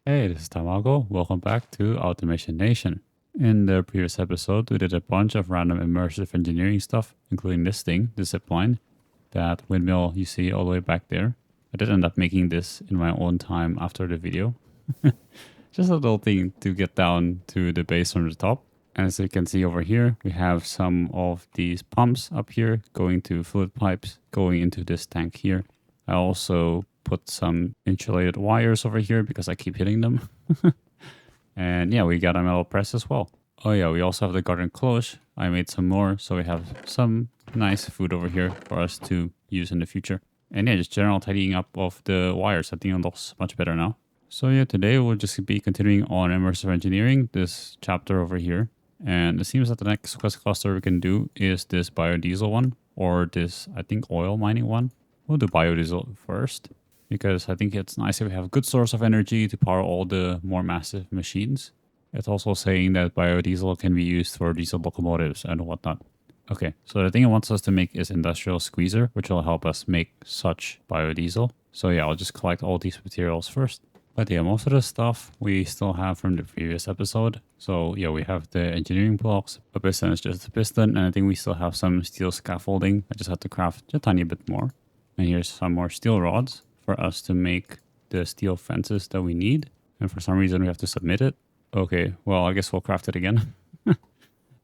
Hey, this is Tamago. Welcome back to Automation Nation. In the previous episode, we did a bunch of random immersive engineering stuff, including this thing, the zipline, that windmill you see all the way back there. I did end up making this in my own time after the video. Just a little thing to get down to the base from the top. And as you can see over here, we have some of these pumps up here going to fluid pipes going into this tank here. I also put some insulated wires over here because I keep hitting them. And yeah, we got a metal press as well. Oh yeah, we also have the Garden Cloche. I made some more, so we have some nice food over here for us to use in the future. And yeah, just general tidying up of the wires. I think it looks much better now. So yeah, today we'll just be continuing on Immersive Engineering, this chapter over here. And it seems that the next quest cluster we can do is this biodiesel one, or this, I think, oil mining one. We'll do biodiesel first, because I think it's nice if we have a good source of energy to power all the more massive machines. It's also saying that biodiesel can be used for diesel locomotives and whatnot. Okay, so the thing it wants us to make is industrial squeezer, which will help us make such biodiesel. So yeah, I'll just collect all these materials first. But yeah, most of the stuff we still have from the previous episode. So yeah, we have the engineering blocks. A piston is just a piston, and I think we still have some steel scaffolding. I just had to craft a tiny bit more. And here's some more steel rods for us to make the steel fences that we need. And for some reason we have to submit it. Okay, well, I guess we'll craft it again.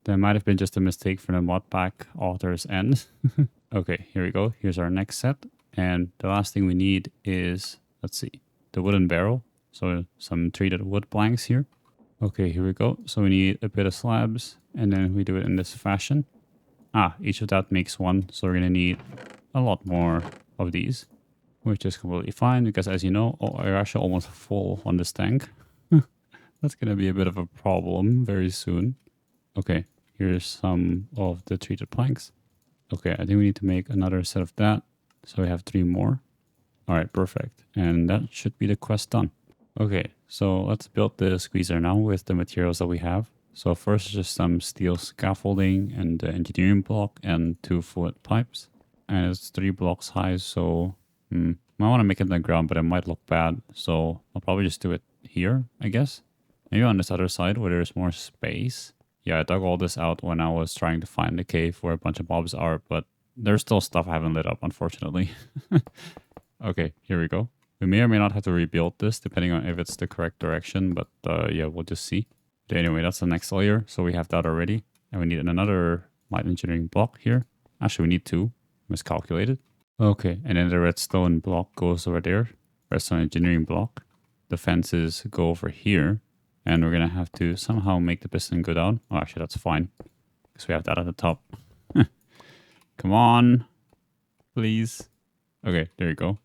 That might have been just a mistake from the Modpack author's end. Okay, here we go. Here's our next set. And the last thing we need is, let's see, the wooden barrel. So some treated wood planks here. Okay, here we go. So we need a bit of slabs, and then we do it in this fashion. Each of that makes one. So we're going to need a lot more of these, which is completely fine because, as you know, we're actually almost full on this tank. That's going to be a bit of a problem very soon. Okay, here's some of the treated planks. Okay, I think we need to make another set of that. So we have 3 more. All right, perfect. And that should be the quest done. Okay, so let's build the squeezer now with the materials that we have. So first, just some steel scaffolding and the engineering block and 2 fluid pipes. And it's 3 blocks high, so might want to make it in the ground, but it might look bad. So I'll probably just do it here, I guess. Maybe on this other side where there's more space. Yeah, I dug all this out when I was trying to find the cave where a bunch of mobs are, but there's still stuff I haven't lit up, unfortunately. Okay, here we go. We may or may not have to rebuild this depending on if it's the correct direction, but yeah, we'll just see. But anyway, that's the next layer, so we have that already. And we need another light engineering block here. Actually, we need 2. Miscalculated. Okay, and then the redstone block goes over there. Redstone engineering block. The fences go over here. And we're going to have to somehow make the piston go down. Oh, actually, that's fine. Because we have that at the top. Come on. Please. Okay, there you go.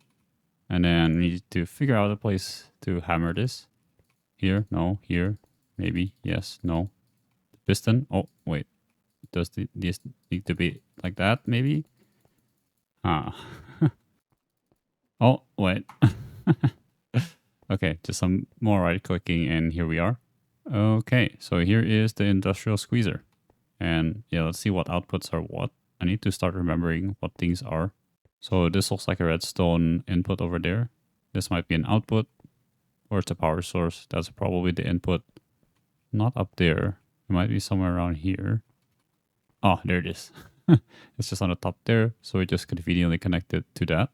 And then we need to figure out a place to hammer this. Here, no, here, maybe, yes, no. The piston. Oh, wait. Does this need to be like that, maybe? Oh, wait. Okay, just some more right clicking and here we are. Okay, so here is the industrial squeezer. And yeah, let's see what outputs are what. I need to start remembering what things are. So this looks like a redstone input over there. This might be an output or it's a power source. That's probably the input. Not up there. It might be somewhere around here. Oh, there it is. It's just on the top there. So we just conveniently connect it to that.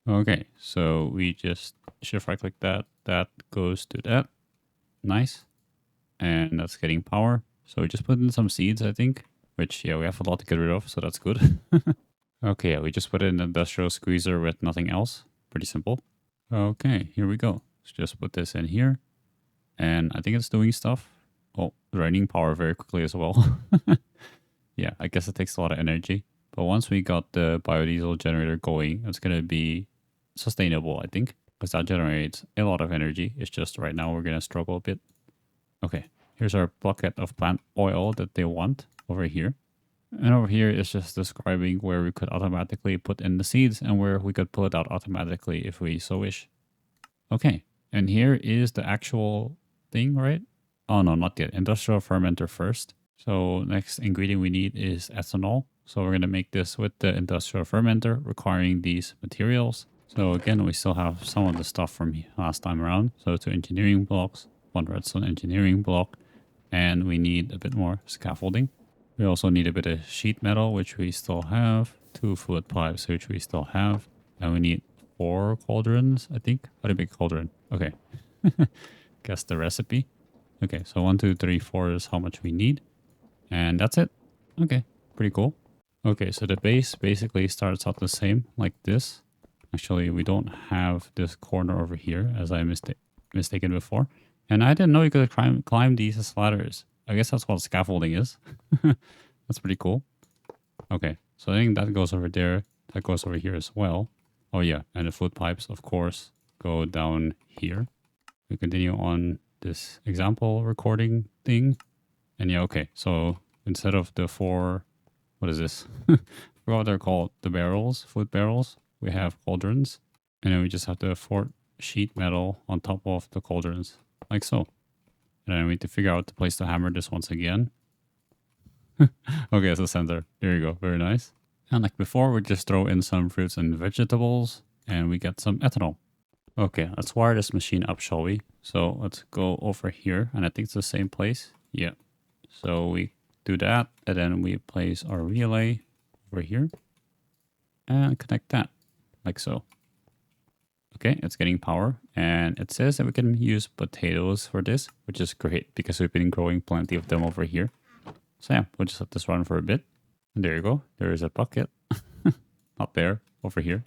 Okay, so we just shift right click that. That goes to that. Nice. And that's getting power. So we just put in some seeds, I think. Which, yeah, we have a lot to get rid of, so that's good. Okay, yeah, we just put in an industrial squeezer with nothing else. Pretty simple. Okay, here we go. Let's just put this in here. And I think it's doing stuff. Oh, draining power very quickly as well. Yeah, I guess it takes a lot of energy. But once we got the biodiesel generator going, it's going to be sustainable, I think. Because that generates a lot of energy. It's just right now we're going to struggle a bit. Okay, here's our bucket of plant oil that they want over here. And over here is just describing where we could automatically put in the seeds and where we could pull it out automatically if we so wish. Okay, and here is the actual thing, right? Oh no, not yet. Industrial fermenter first. So next ingredient we need is ethanol. So we're going to make this with the industrial fermenter requiring these materials. So again, we still have some of the stuff from last time around. So 2 engineering blocks, 1 redstone engineering block, and we need a bit more scaffolding. We also need a bit of sheet metal, which we still have, 2 fluid pipes, which we still have, and we need 4 cauldrons, I think. How do you make a cauldron? Okay. Guess the recipe. Okay, so 1, 2, 3, 4 is how much we need. And that's it. Okay, pretty cool. Okay, so the base basically starts out the same, like this. Actually, we don't have this corner over here, as I mistaken before. And I didn't know you could climb these as ladders. I guess that's what scaffolding is. That's pretty cool. Okay, so I think that goes over there. That goes over here as well. Oh yeah, and the fluid pipes, of course, go down here. We continue on this example recording thing. And yeah, okay, so instead of the 4, what is this? I forgot what they're called. The barrels, fluid barrels. We have cauldrons. And then we just have the 4 sheet metal on top of the cauldrons, like so. And then we need to figure out the place to hammer this once again. Okay, it's the center. There you go. Very nice. And like before, we just throw in some fruits and vegetables and we get some ethanol. Okay, let's wire this machine up, shall we? So let's go over here, and I think it's the same place. Yeah. So we do that, and then we place our relay over here and connect that, like so. Okay, it's getting power, and it says that we can use potatoes for this, which is great because we've been growing plenty of them over here. So yeah, we'll just let this run for a bit. And there you go. There is a bucket. Not there, over here.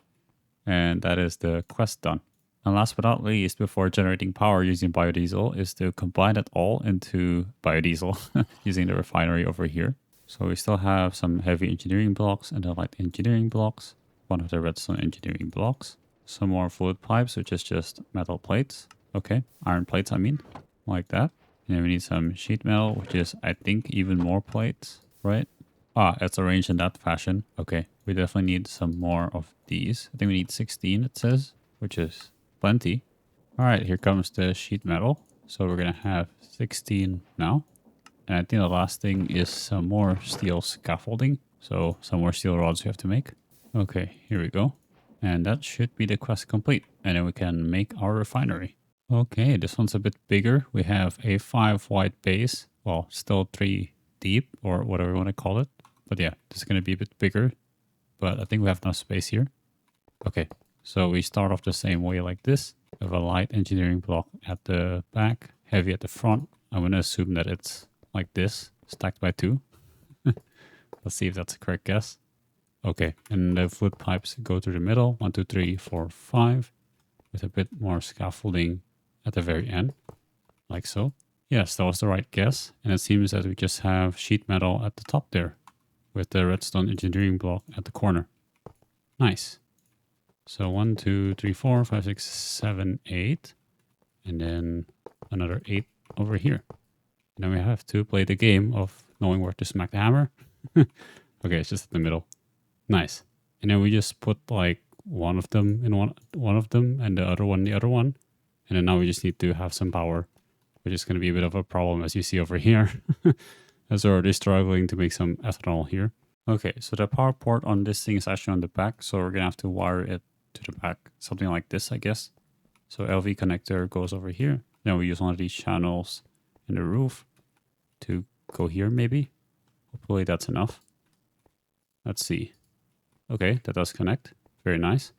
And that is the quest done. And last but not least, before generating power using biodiesel, is to combine it all into biodiesel using the refinery over here. So we still have some heavy engineering blocks and the light engineering blocks, 1 of the redstone engineering blocks, some more fluid pipes, which is just metal plates. Okay, iron plates, I mean, like that. And then we need some sheet metal, which is, I think, even more plates, right? Ah, it's arranged in that fashion. Okay, we definitely need some more of these. I think we need 16, it says, which is plenty. All right, here comes the sheet metal. So we're going to have 16 now. And I think the last thing is some more steel scaffolding. So some more steel rods we have to make. Okay, here we go. And that should be the quest complete. And then we can make our refinery. Okay, this one's a bit bigger. We have a 5 wide base. Well, still 3 deep or whatever you want to call it. But yeah, this is going to be a bit bigger. But I think we have enough space here. Okay, so we start off the same way like this. We have a light engineering block at the back, heavy at the front. I'm going to assume that it's like this, stacked by 2. Let's see if that's a correct guess. Okay, and the fluid pipes go through the middle, 1, 2, 3, 4, 5, with a bit more scaffolding at the very end, like so. Yes, that was the right guess, and it seems that we just have sheet metal at the top there, with the redstone engineering block at the corner. Nice. So 1, 2, 3, 4, 5, 6, 7, 8, and then another 8 over here. And then we have to play the game of knowing where to smack the hammer. Okay, it's just in the middle. Nice. And then we just put like one of them in one of them and the other one in the other one. And then now we just need to have some power, which is going to be a bit of a problem as you see over here. As we're already struggling to make some ethanol here. Okay, so the power port on this thing is actually on the back, so we're going to have to wire it to the back. Something like this, I guess. So LV connector goes over here. Then we use one of these channels in the roof to go here maybe. Hopefully that's enough. Let's see. Okay, that does connect. Very nice.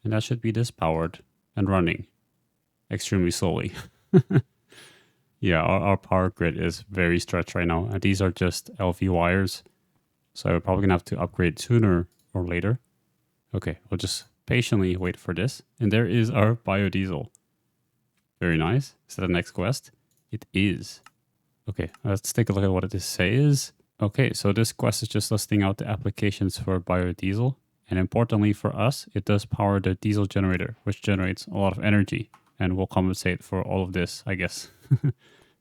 And that should be this powered and running extremely slowly. Yeah, our power grid is very stretched right now. And these are just LV wires. So we're probably going to have to upgrade sooner or later. Okay, we'll just patiently wait for this. And there is our biodiesel. Very nice. Is that the next quest? It is. Okay, let's take a look at what it says. Okay, so this quest is just listing out the applications for biodiesel. And importantly for us, it does power the diesel generator, which generates a lot of energy and will compensate for all of this, I guess.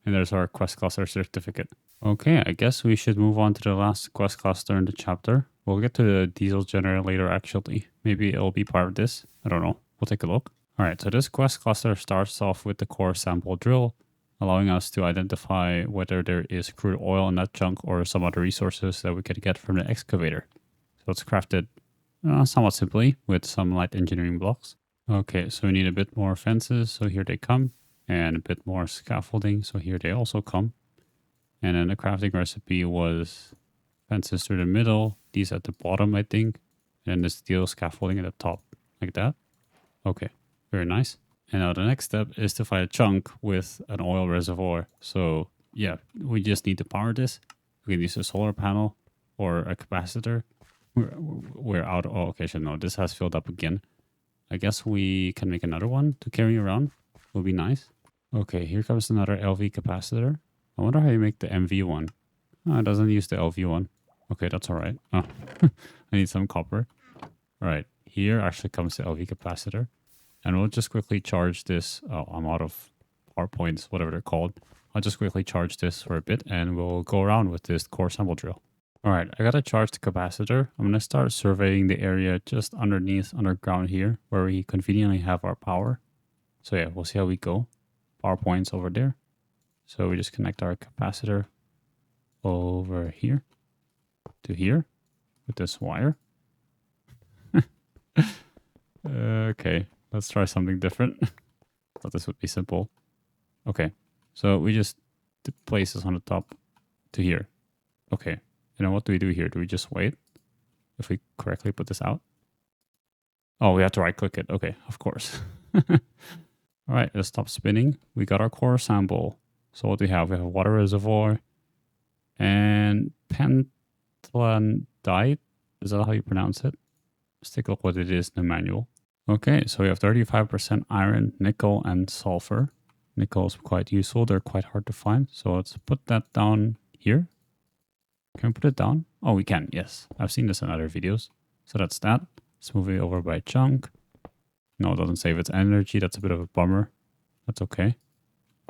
And there's our quest cluster certificate. Okay, I guess we should move on to the last quest cluster in the chapter. We'll get to the diesel generator later, actually. Maybe it'll be part of this. I don't know. We'll take a look. All right, so this quest cluster starts off with the core sample drill, allowing us to identify whether there is crude oil in that chunk or some other resources that we could get from the excavator. So let's craft it somewhat simply with some light engineering blocks. Okay, so we need a bit more fences, so here they come, and a bit more scaffolding, so here they also come. And then the crafting recipe was fences through the middle, these at the bottom, I think, and the steel scaffolding at the top, like that. Okay, very nice. And now the next step is to find a chunk with an oil reservoir. So yeah, we just need to power this. We can use a solar panel or a capacitor. We're out. Oh, okay, so no, this has filled up again. I guess we can make another one to carry around. Will be nice. Okay, here comes another LV capacitor. I wonder how you make the MV one. Oh, it doesn't use the LV one. Okay, that's all right. Oh, I need some copper. All right, here actually comes the LV capacitor. And we'll just quickly charge this. Oh, I'm out of power points, whatever they're called. I'll just quickly charge this for a bit and we'll go around with this core sample drill. All right, I got to charge the capacitor. I'm going to start surveying the area just underground here where we conveniently have our power. So yeah, we'll see how we go. Power points over there. So we just connect our capacitor over here to here with this wire. Okay, let's try something different. Thought this would be simple. Okay, so we just place this on the top to here. Okay, and then what do we do here? Do we just wait if we correctly put this out? Oh, we have to right click it. Okay, of course. All right, let's stop spinning. We got our core sample. So what do we have? We have a water reservoir and pentlandite. Is that how you pronounce it? Let's take a look what it is in the manual. Okay, so we have 35% iron, nickel, and sulfur. Nickel is quite useful. They're quite hard to find. So let's put that down here. Can we put it down? Oh, we can. Yes. I've seen this in other videos. So that's that. Let's move it over by chunk. No, it doesn't save its energy. That's a bit of a bummer. That's okay.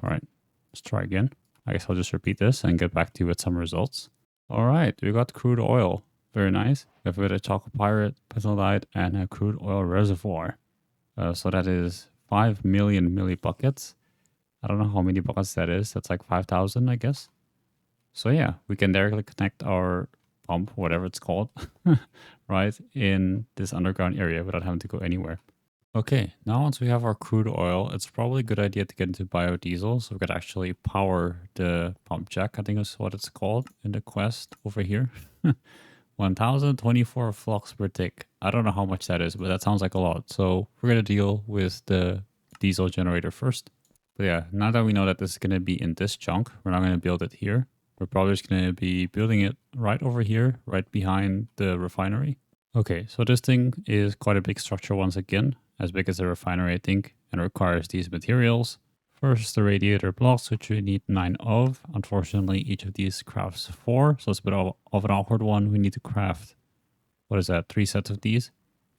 All right. Let's try again. I guess I'll just repeat this and get back to you with some results. All right. We got crude oil. Very nice. We have a bit of chalcopyrite, pentlandite, and a crude oil reservoir. So that is 5 million millibuckets. I don't know how many buckets that is. That's like 5,000, I guess. So yeah, we can directly connect our pump, whatever it's called, right, in this underground area without having to go anywhere. Okay, now once we have our crude oil, it's probably a good idea to get into biodiesel so we could actually power the pump jack, I think is what it's called in the quest over here. 1024 flux per tick. I don't know how much that is, but that sounds like a lot. So we're going to deal with the diesel generator first. But yeah, now that we know that this is going to be in this chunk, we're not going to build it here. We're probably just going to be building it right over here, right behind the refinery. Okay, so this thing is quite a big structure once again, as big as a refinery, I think, and requires these materials. First, the radiator blocks, which we need 9 of. Unfortunately, each of these crafts 4, so it's a bit of an awkward one. We need to craft, 3 sets of these.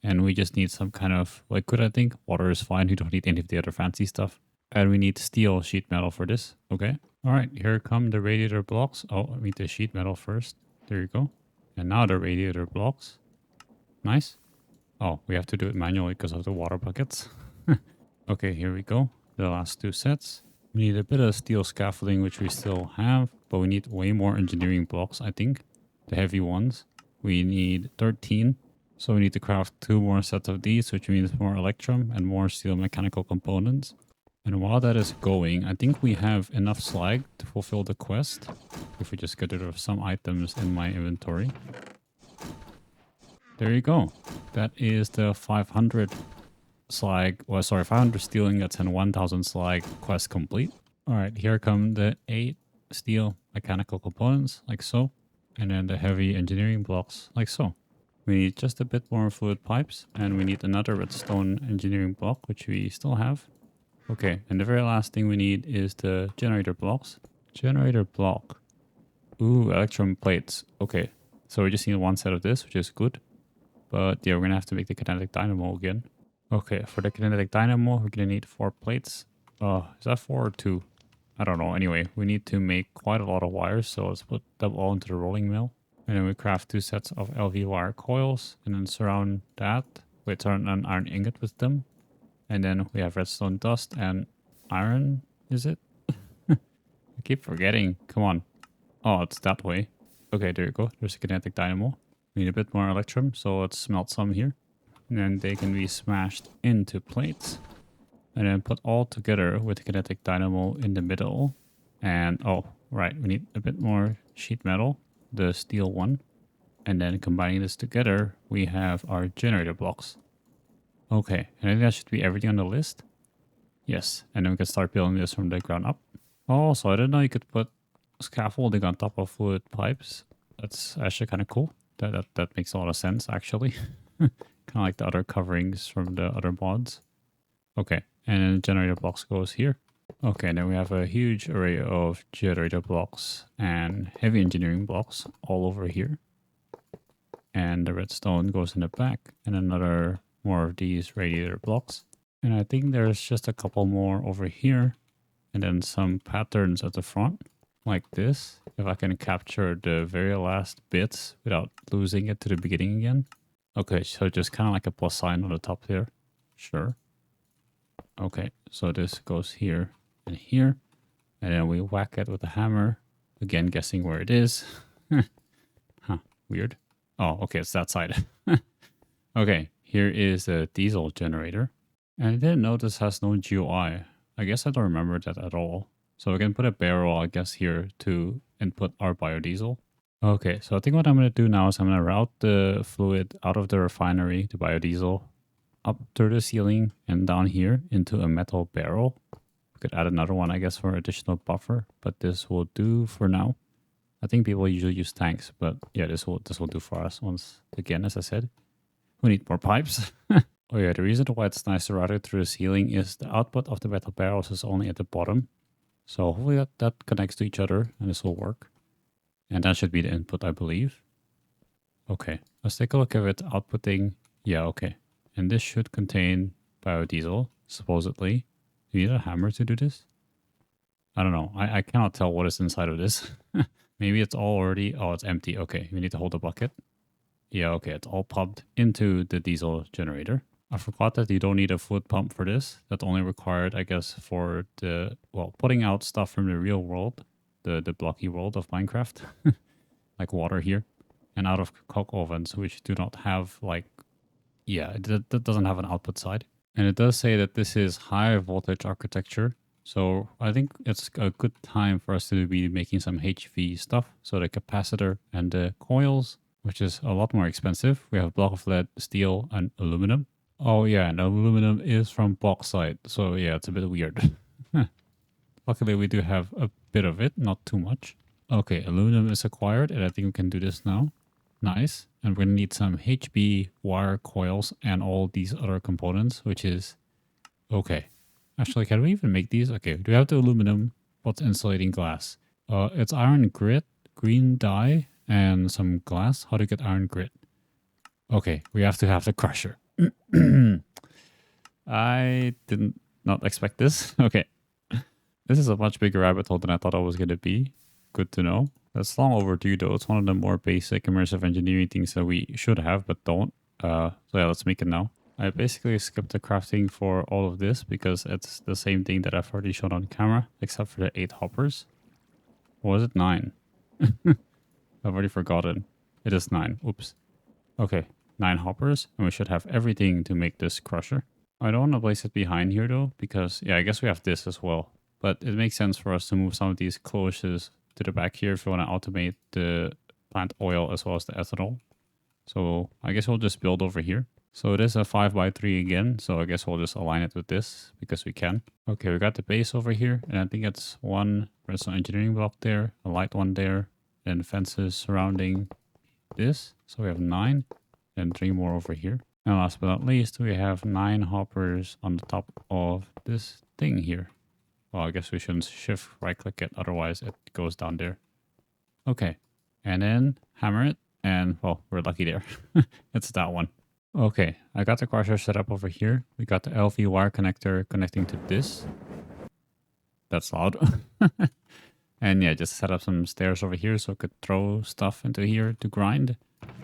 And we just need some kind of liquid, I think. Water is fine, we don't need any of the other fancy stuff. And we need steel sheet metal for this. Okay. All right, here come the radiator blocks. Oh, I need the sheet metal first. There you go. And now the radiator blocks. Nice. Oh, we have to do it manually because of the water buckets. Okay, here we go. The last 2 sets. We need a bit of steel scaffolding, which we still have, but we need way more engineering blocks, I think. The heavy ones. We need 13. So we need to craft 2 more sets of these, which means more electrum and more steel mechanical components. And while that is going, I think we have enough slag to fulfill the quest. If we just get rid of some items in my inventory. There you go. That is the 500 slag, 500 steel ingots and 1000 slag quest complete. All right, here come the 8 steel mechanical components, like so. And then the heavy engineering blocks, like so. We need just a bit more fluid pipes, and we need another redstone engineering block, which we still have. Okay, and the very last thing we need is the generator blocks. Generator block. Ooh, electrum plates. Okay, so we just need 1 set of this, which is good. But yeah, we're going to have to make the kinetic dynamo again. Okay, for the kinetic dynamo, we're going to need 4 plates. Is that 4 or 2? I don't know. Anyway, we need to make quite a lot of wires, so let's put them all into the rolling mill. And then we craft 2 sets of LV wire coils, and then surround an iron ingot with them. And then we have redstone dust and iron, is it? I keep forgetting. Come on. Oh, it's that way. Okay, there you go. There's a kinetic dynamo. We need a bit more electrum, so let's melt some here. And then they can be smashed into plates. And then put all together with the kinetic dynamo in the middle. And, oh, right, we need a bit more sheet metal, the steel one. And then combining this together, we have our generator blocks. Okay, and I think that should be everything on the list. Yes, and then we can start building this from the ground up. Also, I didn't know you could put scaffolding on top of fluid pipes. That's actually kind of cool. That makes a lot of sense, actually. Kind of like the other coverings from the other mods. Okay, and then generator blocks goes here. Okay, and then we have a huge array of generator blocks and heavy engineering blocks all over here. And the redstone goes in the back, and another more of these radiator blocks. And I think there's just a couple more over here, and then some patterns at the front, like this. If I can capture the very last bits without losing it to the beginning again. Okay, so just kind of like a plus sign on the top there. Sure. Okay, so this goes here and here, and then we whack it with a hammer. Again, guessing where it is. Huh, weird. Oh, okay, it's that side. Okay, here is a diesel generator. And I didn't know this has no GUI. I guess I don't remember that at all. So we can put a barrel, I guess, here to input our biodiesel. Okay, so I think what I'm going to do now is I'm going to route the fluid out of the refinery, the biodiesel, up through the ceiling and down here into a metal barrel. We could add another one, I guess, for additional buffer, but this will do for now. I think people usually use tanks, but yeah, this will do for us once again, as I said. We need more pipes. Oh yeah, the reason why it's nice to route it through the ceiling is the output of the metal barrels is only at the bottom. So hopefully that connects to each other and this will work. And that should be the input, I believe. Okay, let's take a look at it outputting. Yeah, okay. And this should contain biodiesel, supposedly. Do you need a hammer to do this? I don't know. I cannot tell what is inside of this. Maybe it's all already... Oh, it's empty. Okay, we need to hold the bucket. Yeah, okay, it's all pumped into the diesel generator. I forgot that you don't need a fluid pump for this. That's only required, I guess, for the... Well, putting out stuff from the real world. The blocky world of Minecraft. Like water here. And out of coke ovens, which do not have, like... Yeah, that doesn't have an output side. And it does say that this is high voltage architecture. So I think it's a good time for us to be making some HV stuff. So the capacitor and the coils, which is a lot more expensive. We have a block of lead, steel, and aluminum. Oh yeah, and aluminum is from bauxite. So yeah, it's a bit weird. Luckily, we do have a bit of it, not too much. Okay, aluminum is acquired, and I think we can do this now. Nice. And we're going to need some HB wire coils and all these other components, which is... Okay. Actually, can we even make these? Okay, do we have the aluminum? What's insulating glass? It's iron grit, green dye, and some glass. How to get iron grit? Okay, we have to have the crusher. I did not expect this. Okay. This is a much bigger rabbit hole than I thought it was going to be. Good to know. That's long overdue though. It's one of the more basic immersive engineering things that we should have but don't. So yeah, let's make it now. I basically skipped the crafting for all of this because it's the same thing that I've already shown on camera, except for the 8 hoppers. Or was it 9? I've already forgotten. It is 9. Oops. Okay, 9 hoppers, and we should have everything to make this crusher. I don't want to place it behind here though, because yeah, I guess we have this as well. But it makes sense for us to move some of these cloches to the back here if we want to automate the plant oil as well as the ethanol. So I guess we'll just build over here. So it is a 5x3 again, so I guess we'll just align it with this because we can. Okay, we got the base over here, and I think it's 1 redstone engineering block there, a light one there, and fences surrounding this. So we have 9, and 3 more over here. And last but not least, we have 9 hoppers on the top of this thing here. Well, I guess we shouldn't shift right click it, otherwise it goes down there. Okay, and then hammer it, and well, we're lucky there. It's that one. Okay, I got the crusher set up over here. We got the LV wire connector connecting to this. That's loud. And yeah, just set up some stairs over here so I could throw stuff into here to grind.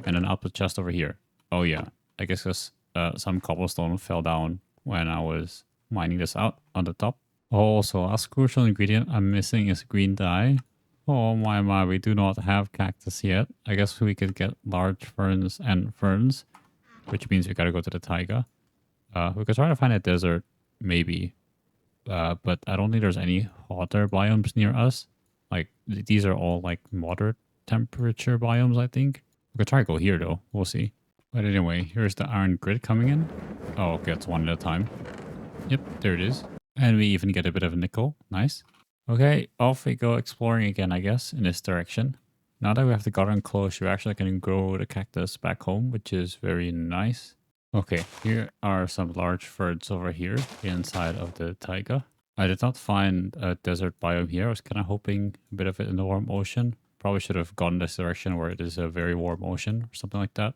And an output chest over here. Oh yeah, I guess because some cobblestone fell down when I was mining this out on the top. Also, last crucial ingredient I'm missing is green dye. Oh my, we do not have cactus yet. I guess we could get large ferns and ferns, which means we gotta go to the taiga. We could try to find a desert, maybe. But I don't think there's any hotter biomes near us. Like, these are all like moderate temperature biomes, I think. We could try to go here though. We'll see. But anyway, here's the iron grid coming in. Oh, okay, it's one at a time. Yep, there it is. And we even get a bit of nickel. Nice. Okay, off we go exploring again, I guess, in this direction. Now that we have the garden close, we're actually going to grow the cactus back home, which is very nice. Okay, here are some large ferns over here inside of the taiga. I did not find a desert biome here. I was kind of hoping a bit of it in the warm ocean. Probably should have gone this direction where it is a very warm ocean or something like that.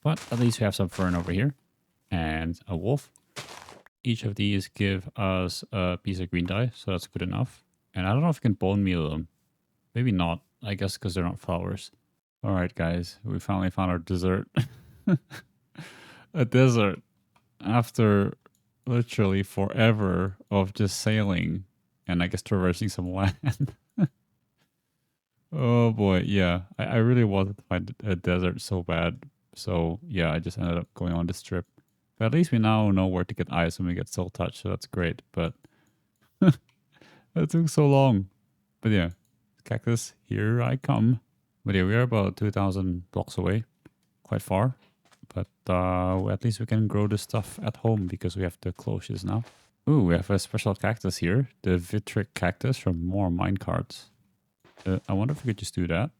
But at least we have some fern over here and a wolf. Each of these give us a piece of green dye, so that's good enough. And I don't know if we can bone meal them. Maybe not, I guess because they're not flowers. Alright guys, we finally found our dessert. A desert after literally forever of just sailing and I guess traversing some land. Oh boy, yeah. I really wanted to find a desert so bad. So yeah, I just ended up going on this trip. But at least we now know where to get ice when we get soul touch, so that's great. But that took so long. But yeah, cactus, here I come. But yeah, we are about 2,000 blocks away. Quite far. But at least we can grow this stuff at home because we have the cloches now. Ooh, we have a special cactus here. The vitric cactus from more minecarts. I wonder if we could just do that.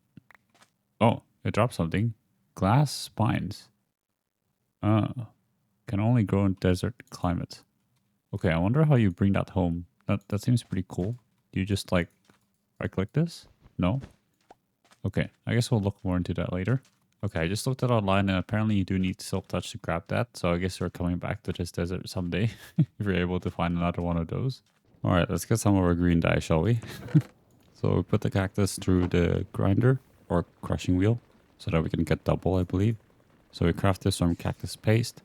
Oh, it dropped something. Glass spines. Can only grow in desert climates. Okay, I wonder how you bring that home. That seems pretty cool. Do you just like right click this? No? Okay, I guess we'll look more into that later. Okay, I just looked at online and apparently you do need silk touch to grab that. So I guess we're coming back to this desert someday if you're able to find another one of those. All right, let's get some of our green dye, shall we? So we put the cactus through the grinder or crushing wheel so that we can get double, I believe. So we craft this from cactus paste,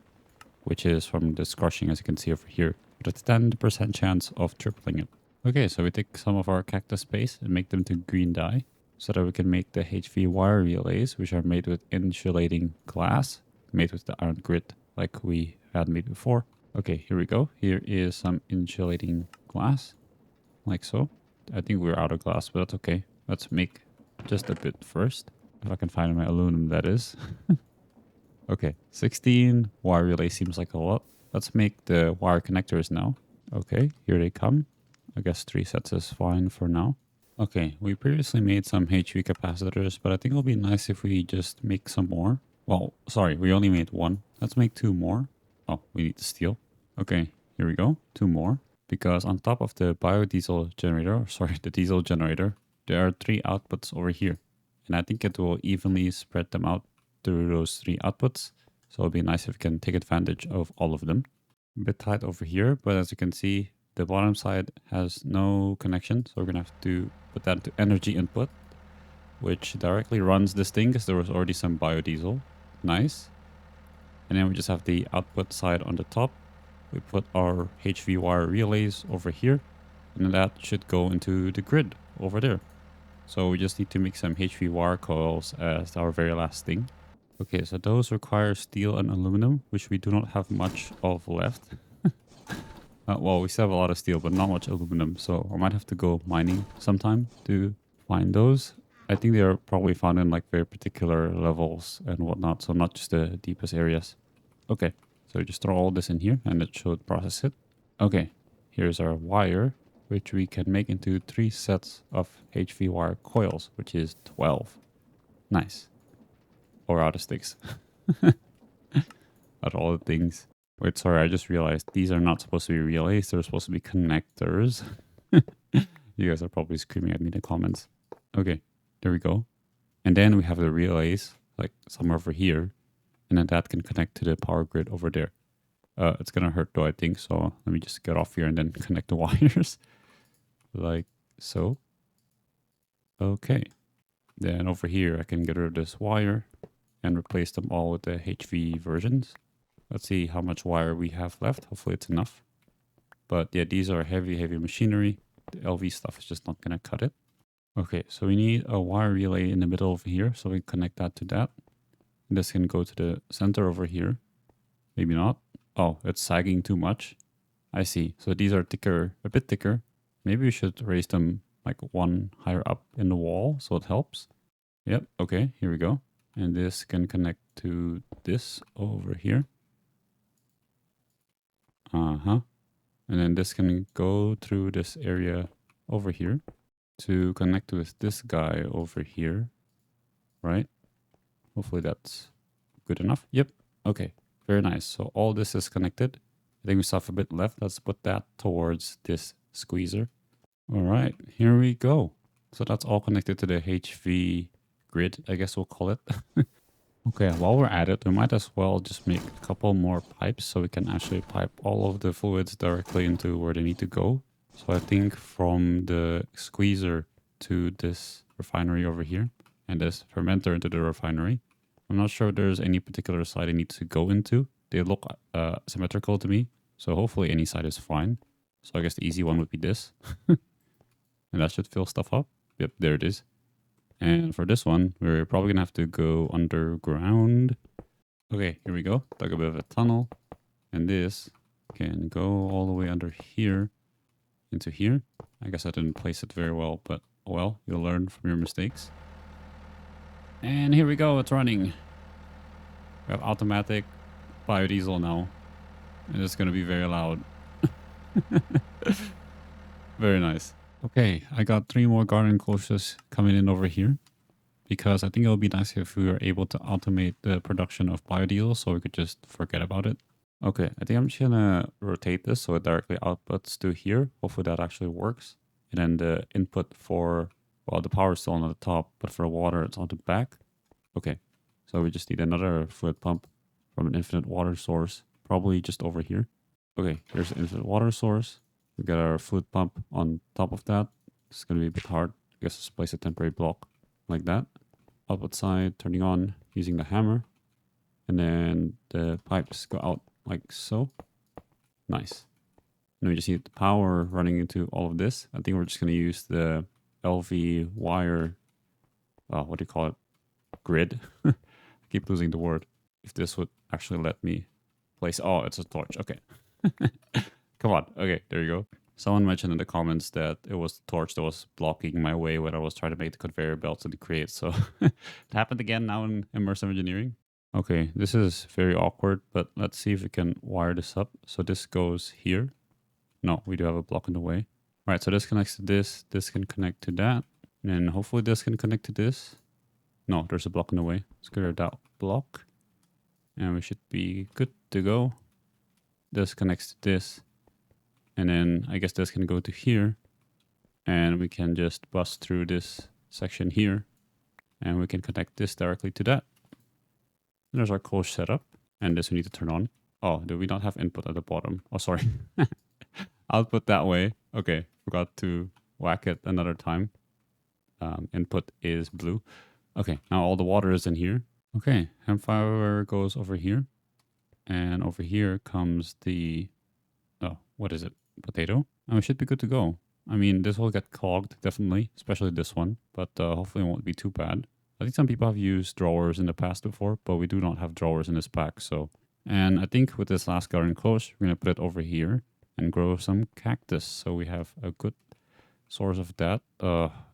which is from this crushing, as you can see over here, with a 10% chance of tripling it. Okay, so we take some of our cactus paste and make them to green dye so that we can make the HV wire relays, which are made with insulating glass, made with the iron grit like we had made before. Okay, here we go. Here is some insulating glass, like so. I think we're out of glass, but that's okay. Let's make just a bit first. If I can find my aluminum, that is. Okay, 16 wire relay seems like a lot. Let's make the wire connectors now. Okay, here they come. I guess 3 sets is fine for now. Okay, we previously made some HV capacitors, but I think it'll be nice if we just make some more. Well, sorry, we only made 1. Let's make 2 more. Oh, we need the steel. Okay, here we go. 2 more. Because on top of the biodiesel generator, sorry, the diesel generator, there are 3 outputs over here. And I think it will evenly spread them out through those 3 outputs. So it'll be nice if we can take advantage of all of them. A bit tight over here, but as you can see, the bottom side has no connection. So we're going to have to put that to energy input, which directly runs this thing because there was already some biodiesel. Nice. And then we just have the output side on the top. We put our HV wire relays over here, and then that should go into the grid over there. So we just need to make some HV wire coils as our very last thing. Okay, so those require steel and aluminum, which we do not have much of left. Well, we still have a lot of steel, but not much aluminum. So I might have to go mining sometime to find those. I think they are probably found in like very particular levels and whatnot, so not just the deepest areas. Okay, so just throw all this in here and it should process it. Okay, here's our wire, which we can make into 3 sets of HV wire coils, which is 12. Nice. Or out of sticks. Out of all the things. Wait, sorry, I just realized these are not supposed to be relays. They're supposed to be connectors. You guys are probably screaming at me in the comments. Okay, there we go. And then we have the relays, like somewhere over here. And then that can connect to the power grid over there. It's going to hurt though, I think. So let me just get off here and then connect the wires. Like so. Okay. Then over here, I can get rid of this wire and replace them all with the HV versions. Let's see how much wire we have left. Hopefully it's enough. But yeah, these are heavy machinery. The LV stuff is just not going to cut it. Okay, so we need a wire relay in the middle over here, so we connect that to that. This can go to the center over here. Maybe not. Oh, it's sagging too much. I see. So these are thicker, a bit thicker. Maybe we should raise them like one higher up in the wall so it helps. Yep, okay, here we go. And this can connect to this over here. Uh-huh. And then this can go through this area over here to connect with this guy over here, right? Hopefully that's good enough. Yep. Okay. Very nice. So all this is connected. I think we still have a bit left. Let's put that towards this squeezer. All right. Here we go. So that's all connected to the HV grid, I guess we'll call it. Okay, while we're at it, we might as well just make a couple more pipes so we can actually pipe all of the fluids directly into where they need to go. So I think from the squeezer to this refinery over here and this fermenter into the refinery. I'm not sure if there's any particular side it needs to go into. They look symmetrical to me, so hopefully any side is fine. So I guess the easy one would be this. And that should fill stuff up. Yep, there it is. And for this one, we're probably going to have to go underground. Okay, here we go. Dug a bit of a tunnel. And this can go all the way under here into here. I guess I didn't place it very well, but well, you'll learn from your mistakes. And here we go. It's running. We have automatic biodiesel now. And it's going to be very loud. Very nice. Okay, I got 3 more garden cloches coming in over here because I think it would be nice if we were able to automate the production of biodiesel so we could just forget about it. Okay, I think I'm just gonna rotate this so it directly outputs to here. Hopefully that actually works. And then the input for, well, the power is still on the top, but for water it's on the back. Okay, so we just need another fluid pump from an infinite water source, probably just over here. Okay, here's the infinite water source. We got our fluid pump on top of that. It's going to be a bit hard. I guess let's place a temporary block like that. Output side turning on using the hammer. And then the pipes go out like so. Nice. And we just need the power running into all of this. I think we're just going to use the LV wire, what do you call it? Grid. I keep losing the word. If this would actually let me place, oh, it's a torch. Okay. Come on. Okay, there you go. Someone mentioned in the comments that it was the torch that was blocking my way when I was trying to make the conveyor belts to create. So it happened again now in Immersive Engineering. Okay, this is very awkward, but let's see if we can wire this up. So this goes here. No, we do have a block in the way. All right, so this connects to this. This can connect to that. And then hopefully this can connect to this. No, there's a block in the way. Let's get rid of that block. And we should be good to go. This connects to this. And then I guess this can go to here. And we can just bust through this section here. And we can connect this directly to that. And there's our cloche setup. And this we need to turn on. Oh, do we not have input at the bottom? Oh, sorry. Output that way. Okay, forgot to whack it another time. Input is blue. Okay, now all the water is in here. Okay, hemp fiber goes over here. And over here comes the, oh, what is it? Potato. And we should be good to go. I mean, this will get clogged, definitely, especially this one. But hopefully it won't be too bad. I think some people have used drawers in the past before, but we do not have drawers in this pack. So, and I think with this last garden cloche, we're going to put it over here and grow some cactus. So we have a good source of that.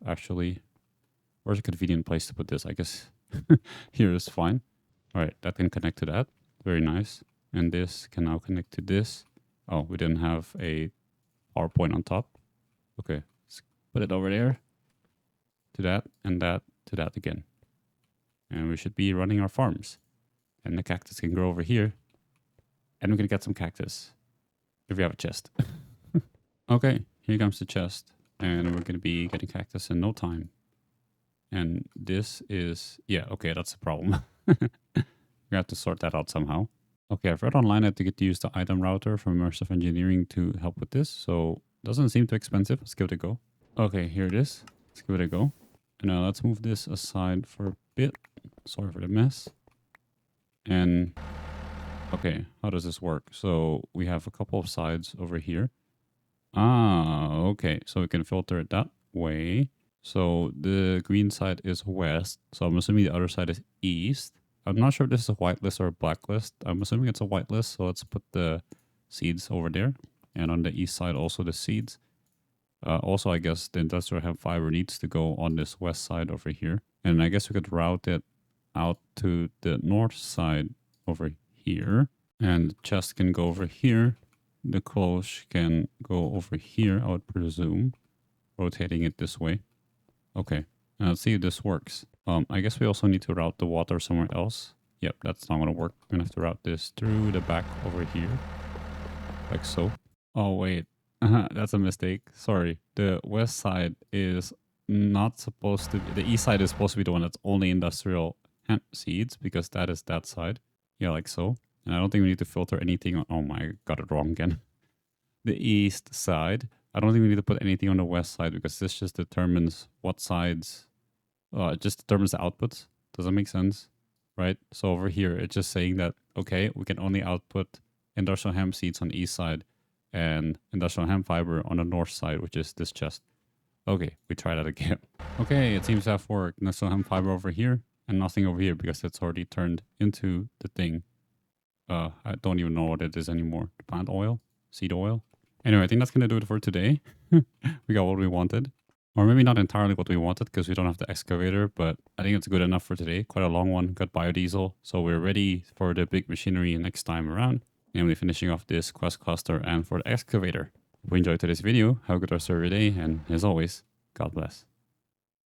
Actually, where's a convenient place to put this? I guess here is fine. All right, that can connect to that. Very nice. And this can now connect to this. Oh, we didn't have a power point on top. Okay, let's put it over there. To that, and that, to that again. And we should be running our farms. And the cactus can grow over here. And we can get some cactus. If we have a chest. Okay, here comes the chest. And we're going to be getting cactus in no time. And this is, yeah, okay, that's the problem. We have to sort that out somehow. Okay, I've read online that you get to use the item router from Immersive Engineering to help with this. So it doesn't seem too expensive. Let's give it a go. Okay, here it is. Let's give it a go. And now let's move this aside for a bit. Sorry for the mess. And okay, how does this work? So we have a couple of sides over here. Ah, okay. So we can filter it that way. So the green side is west. So I'm assuming the other side is east. I'm not sure if this is a white list or a black list. I'm assuming it's a white list. So let's put the seeds over there. And on the east side, also the seeds. Also, I guess the industrial hemp fiber needs to go on this west side over here. And I guess we could route it out to the north side over here. And the chest can go over here. The cloche can go over here, I would presume. Rotating it this way. Okay, now let's see if this works. I guess we also need to route the water somewhere else. Yep, that's not going to work. We're going to have to route this through the back over here. Like so. Oh, wait. That's a mistake. Sorry. The west side is not supposed to be... The east side is supposed to be the one that's only industrial hemp seeds because that is that side. Yeah, like so. And I don't think we need to filter anything on... Oh my, got it wrong again. The east side... I don't think we need to put anything on the west side because this just determines what sides, it just determines the outputs. Does that make sense? Right? So over here, it's just saying that, okay, we can only output industrial hemp seeds on the east side and industrial hemp fiber on the north side, which is this chest. Okay, we try that again. Okay, it seems to have worked. Industrial hemp fiber over here and nothing over here because it's already turned into the thing. I don't even know what it is anymore. Plant oil? Seed oil? Anyway, I think that's going to do it for today. We got what we wanted. Or maybe not entirely what we wanted because we don't have the excavator, but I think it's good enough for today. Quite a long one. Got biodiesel. So we're ready for the big machinery next time around. Namely finishing off this quest cluster and for the excavator. If you enjoyed today's video, have a good rest of your day. And as always, God bless.